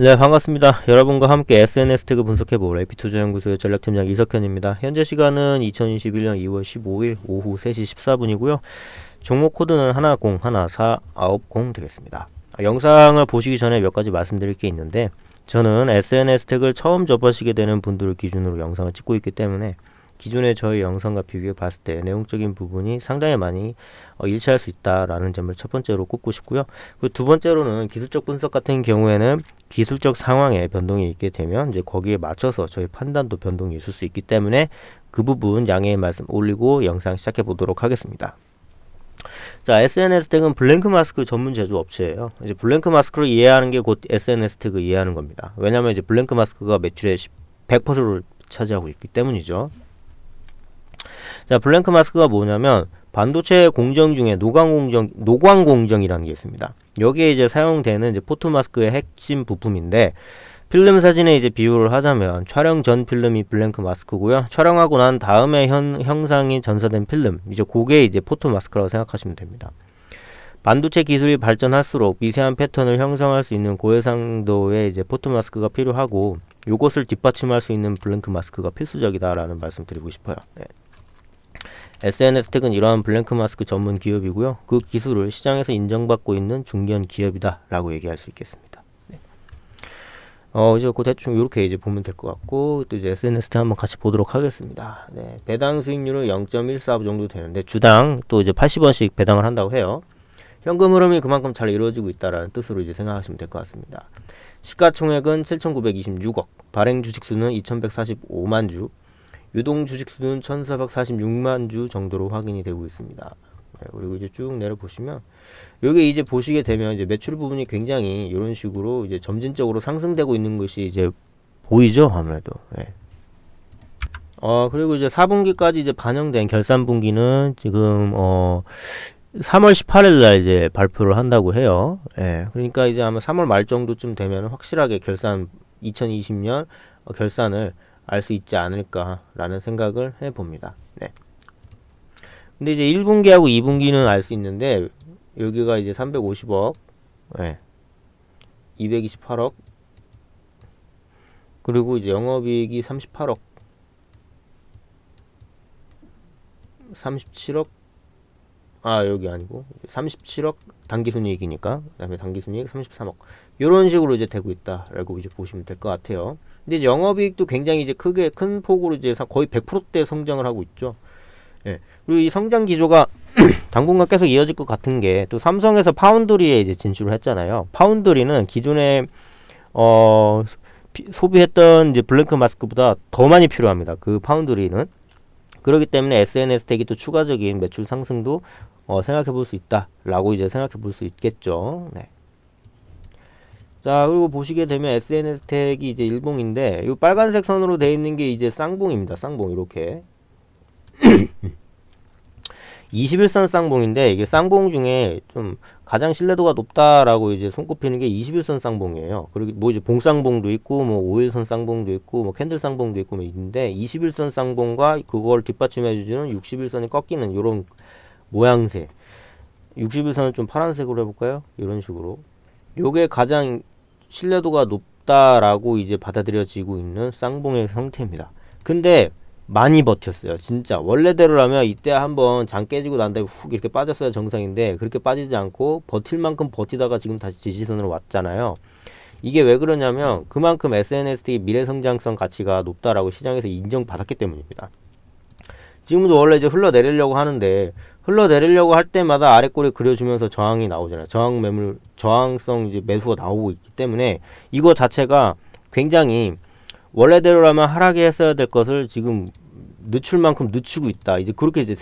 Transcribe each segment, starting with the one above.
네, 반갑습니다. 여러분과 함께 SNS 태그 분석해볼 AP투자연구소의 전략팀장 이석현입니다. 현재 시간은 2021년 2월 15일 오후 3시 14분이고요. 종목 코드는 101490 되겠습니다. 영상을 보시기 전에 몇 가지 말씀드릴 게 있는데, 저는 SNS 태그를 처음 접하시게 되는 분들을 기준으로 영상을 찍고 있기 때문에 기존의 저희 영상과 비교해 봤을 때 내용적인 부분이 상당히 많이 일치할 수 있다라는 점을 첫 번째로 꼽고 싶고요. 그 두 번째로는 기술적 분석 같은 경우에는 기술적 상황에 변동이 있게 되면 이제 거기에 맞춰서 저희 판단도 변동이 있을 수 있기 때문에 그 부분 양해의 말씀 올리고 영상 시작해 보도록 하겠습니다. 자, SNS 태그는 블랭크 마스크 전문 제조업체예요. 이제 블랭크 마스크를 이해하는 게 곧 SNS 태그 이해하는 겁니다. 왜냐하면 이제 블랭크 마스크가 매출의 100%를 차지하고 있기 때문이죠. 자, 블랭크 마스크가 뭐냐면 반도체 공정 중에 노광 공정이라는 게 있습니다. 여기에 이제 사용되는 이제 포토 마스크의 핵심 부품인데, 필름 사진에 이제 비유를 하자면 촬영 전 필름이 블랭크 마스크고요. 촬영하고 난 다음에 형상이 전사된 필름, 이제 그게 이제 포토 마스크라고 생각하시면 됩니다. 반도체 기술이 발전할수록 미세한 패턴을 형성할 수 있는 고해상도의 이제 포토 마스크가 필요하고, 요것을 뒷받침할 수 있는 블랭크 마스크가 필수적이다라는 말씀 드리고 싶어요. 네. SNS 태그는 이러한 블랭크 마스크 전문 기업이고요. 그 기술을 시장에서 인정받고 있는 중견 기업이다 라고 얘기할 수 있겠습니다. 네. 이제 그 대충 이렇게 이제 보면 될 것 같고, 또 이제 SNS 태그 한번 같이 보도록 하겠습니다. 네. 배당 수익률은 0.14 정도 되는데, 주당 또 이제 80원씩 배당을 한다고 해요. 현금 흐름이 그만큼 잘 이루어지고 있다라는 뜻으로 이제 생각하시면 될 것 같습니다. 시가총액은 7,926억, 발행 주식수는 2,145만 주, 유동 주식수는 1,446만 주 정도로 확인이 되고 있습니다. 네, 그리고 이제 쭉 내려보시면, 여기 이제 보시게 되면 이제 매출 부분이 굉장히 이런 식으로 이제 점진적으로 상승되고 있는 것이 이제 보이죠, 아무래도. 네. 그리고 이제 4분기까지 이제 반영된 결산 분기는 지금 3월 18일 날 이제 발표를 한다고 해요. 예. 그러니까 이제 아마 3월 말 정도쯤 되면 확실하게 2020년 결산을 알 수 있지 않을까라는 생각을 해봅니다. 네. 근데 이제 1분기하고 2분기는 알 수 있는데, 여기가 이제 350억, 네. 228억, 그리고 이제 영업이익이 38억, 37억, 여기 아니고 37억 당기순이익이니까, 그 다음에 당기순이익 33억, 이런 식으로 이제 되고 있다라고 이제 보시면 될 것 같아요. 근데 이제 영업이익도 굉장히 이제 큰 폭으로 이제 거의 100%대 성장을 하고 있죠. 예. 그리고 이 성장 기조가 당분간 계속 이어질 것 같은 게, 또 삼성에서 파운드리에 이제 진출을 했잖아요. 파운드리는 기존에 소비했던 이제 블랭크 마스크보다 더 많이 필요합니다. 그 파운드리는. 그렇기 때문에 SNS 택이 또 추가적인 매출 상승도 생각해 볼 수 있다라고 이제 생각해 볼 수 있겠죠. 네. 자, 그리고 보시게 되면 SNS 택이 이제 일봉인데, 이 빨간색 선으로 되어 있는 게 이제 쌍봉입니다. 쌍봉 이렇게 21선 쌍봉인데, 이게 쌍봉 중에 좀 가장 신뢰도가 높다라고 이제 손꼽히는 게 21선 쌍봉이에요. 그리고 뭐 이제 봉쌍봉도 있고, 뭐 5일선 쌍봉도 있고, 뭐 캔들 쌍봉도 있고, 뭐 있는데, 21선 쌍봉과 그걸 뒷받침해주는 61선이 꺾이는 이런 모양새. 61선을 좀 파란색으로 해볼까요? 이런 식으로. 요게 가장 신뢰도가 높다라고 이제 받아들여지고 있는 쌍봉의 형태입니다. 근데 많이 버텼어요. 진짜 원래대로라면 이때 한번 장 깨지고 난 다음에 훅 이렇게 빠졌어야 정상인데, 그렇게 빠지지 않고 버틸 만큼 버티다가 지금 다시 지지선으로 왔잖아요. 이게 왜 그러냐면 그만큼 SNS의 미래 성장성 가치가 높다라고 시장에서 인정받았기 때문입니다. 지금도 원래 이제 흘러내리려고 하는데, 흘러내리려고 할 때마다 아래 꼬리 그려주면서 저항이 나오잖아요. 저항성 이제 매수가 나오고 있기 때문에 이거 자체가 굉장히 원래대로라면 하락에 했어야 될 것을 지금 늦출 만큼 늦추고 있다. 이제 그렇게 이제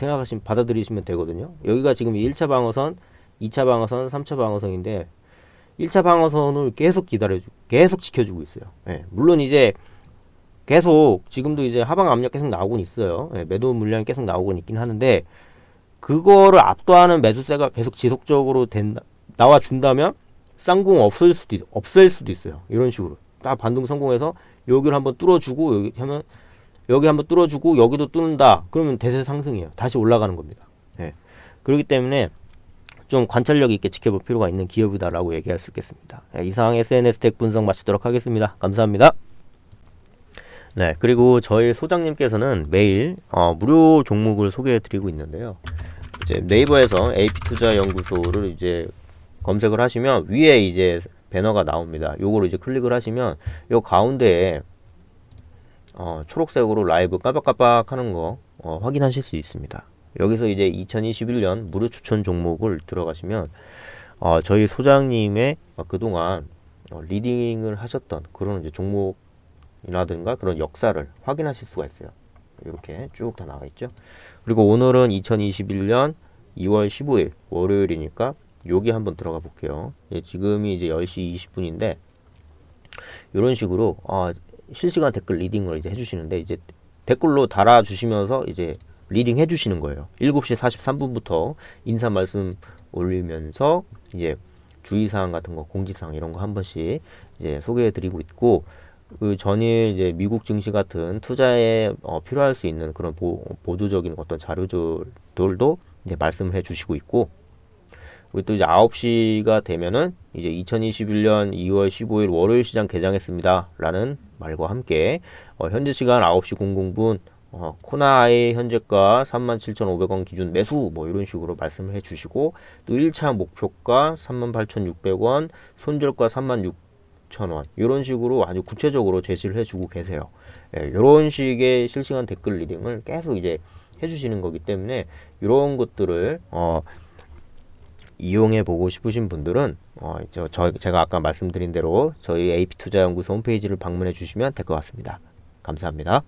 받아들이시면 되거든요. 여기가 지금 1차 방어선, 2차 방어선, 3차 방어선인데, 1차 방어선을 계속 계속 지켜주고 있어요. 예, 물론 이제 계속 지금도 이제 하방 압력 계속 나오곤 있어요. 예, 매도 물량이 계속 나오곤 있긴 하는데, 그거를 압도하는 매수세가 계속 지속적으로 나와준다면 쌍봉 없을 수도 있어요. 이런 식으로 딱 반등 성공해서 여기를 한번 뚫어주고, 여기 한번 뚫어주고 여기도 뚫는다, 그러면 대세 상승이에요. 다시 올라가는 겁니다. 예. 그렇기 때문에 좀 관찰력 있게 지켜볼 필요가 있는 기업이다라고 얘기할 수 있겠습니다. 이상 SNS 텍 분석 마치도록 하겠습니다. 감사합니다. 네, 그리고 저희 소장님께서는 매일 무료 종목을 소개해드리고 있는데요. 이제 네이버에서 AP투자연구소를 이제 검색을 하시면 위에 이제 배너가 나옵니다. 요거를 이제 클릭을 하시면 요 가운데에 초록색으로 라이브 깜빡깜빡 하는 거 확인하실 수 있습니다. 여기서 이제 2021년 무료 추천 종목을 들어가시면 저희 소장님의 그동안 리딩을 하셨던 그런 이제 종목이라든가 그런 역사를 확인하실 수가 있어요. 이렇게 쭉 다 나와 있죠. 그리고 오늘은 2021년 2월 15일 월요일이니까 여기 한번 들어가 볼게요. 지금이 이제 10시 20분인데 이런 식으로 실시간 댓글 리딩을 이제 해주시는데 이제 댓글로 달아주시면서 이제 리딩 해주시는 거예요. 7시 43분부터 인사 말씀 올리면서 이제 주의사항 같은 거, 공지사항 이런 거 한 번씩 이제 소개해드리고 있고, 그 전일 이제 미국 증시 같은 투자에 필요할 수 있는 그런 보조적인 어떤 자료들도 이제 말씀을 해주시고 있고, 그리고 또 이제 9시가 되면은 이제 2021년 2월 15일 월요일 시장 개장했습니다 라는 말과 함께 현재 시간 9시 00분 코나아의 현재가 37,500원 기준 매수 뭐 이런 식으로 말씀을 해 주시고, 또 1차 목표가 38,600원, 손절가 36,000원 이런 식으로 아주 구체적으로 제시를 해 주고 계세요. 이런 식의 실시간 댓글 리딩을 계속 이제 해 주시는 거기 때문에 이런 것들을 이용해 보고 싶으신 분들은 제가 아까 말씀드린 대로 저희 AP투자연구소 홈페이지를 방문해 주시면 될 것 같습니다. 감사합니다.